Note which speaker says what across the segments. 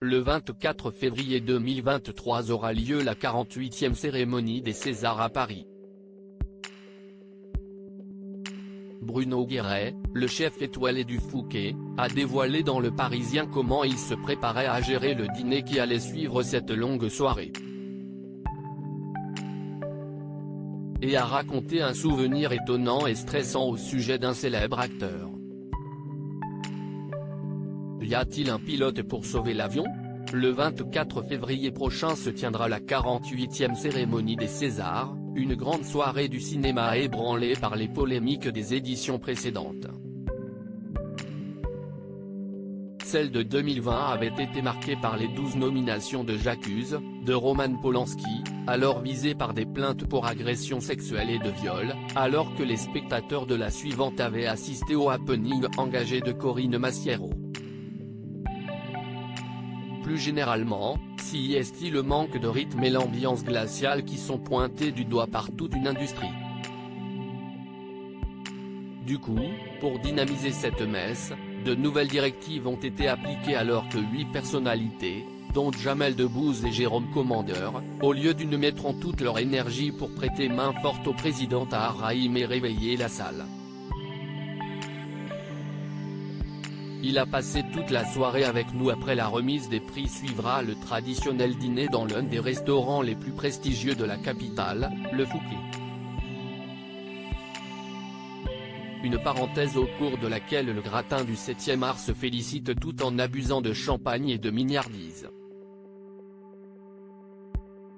Speaker 1: Le 24 février 2023 aura lieu la 48e cérémonie des Césars à Paris. Bruno Guéret, le chef étoilé du Fouquet, a dévoilé dans Le Parisien comment il se préparait à gérer le dîner qui allait suivre cette longue soirée. Et a raconté un souvenir étonnant et stressant au sujet d'un célèbre acteur. Y a-t-il un pilote pour sauver l'avion ? Le 24 février prochain se tiendra la 48e cérémonie des Césars, une grande soirée du cinéma ébranlée par les polémiques des éditions précédentes. Celle de 2020 avait été marquée par les 12 nominations de J'accuse, de Roman Polanski, alors visé par des plaintes pour agression sexuelle et de viol, alors que les spectateurs de la suivante avaient assisté au happening engagé de Corinne Massiero. Plus généralement, si est-il le manque de rythme et l'ambiance glaciale qui sont pointés du doigt par toute une industrie. Du coup, pour dynamiser cette messe, de nouvelles directives ont été appliquées alors que 8 personnalités, dont Jamel Debbouze et Jérôme Commandeur, au lieu d'une mettront toute leur énergie pour prêter main forte au président Tahar Rahim et réveiller la salle. Il a passé toute la soirée avec nous. Après la remise des prix suivra le traditionnel dîner dans l'un des restaurants les plus prestigieux de la capitale, le Fouquet. Une parenthèse au cours de laquelle le gratin du 7e art se félicite tout en abusant de champagne et de mignardise.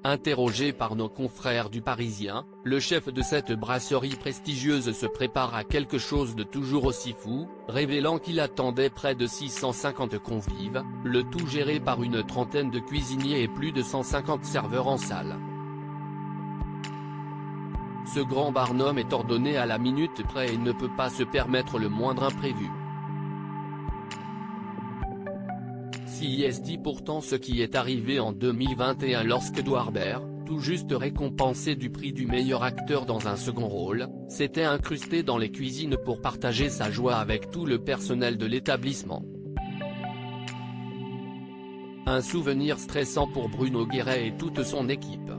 Speaker 1: Interrogé par nos confrères du Parisien, le chef de cette brasserie prestigieuse se prépare à quelque chose de toujours aussi fou, révélant qu'il attendait près de 650 convives, le tout géré par une trentaine de cuisiniers et plus de 150 serveurs en salle. Ce grand barnum est ordonné à la minute près et ne peut pas se permettre le moindre imprévu. Si est pourtant ce qui est arrivé en 2021 lorsque Douarbert, tout juste récompensé du prix du meilleur acteur dans un second rôle, s'était incrusté dans les cuisines pour partager sa joie avec tout le personnel de l'établissement. Un souvenir stressant pour Bruno Guéret et toute son équipe.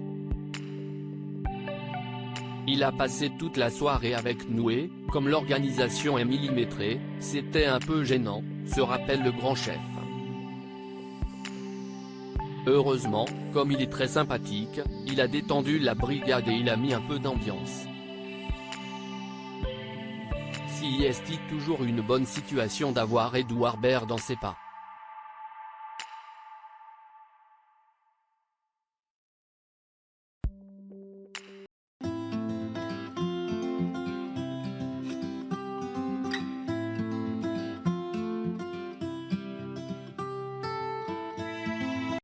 Speaker 1: Il a passé toute la soirée avec nous et, comme l'organisation est millimétrée, c'était un peu gênant, se rappelle le grand chef. Heureusement, comme il est très sympathique, il a détendu la brigade et il a mis un peu d'ambiance. Si est toujours une bonne situation d'avoir Edouard Baird dans ses pas.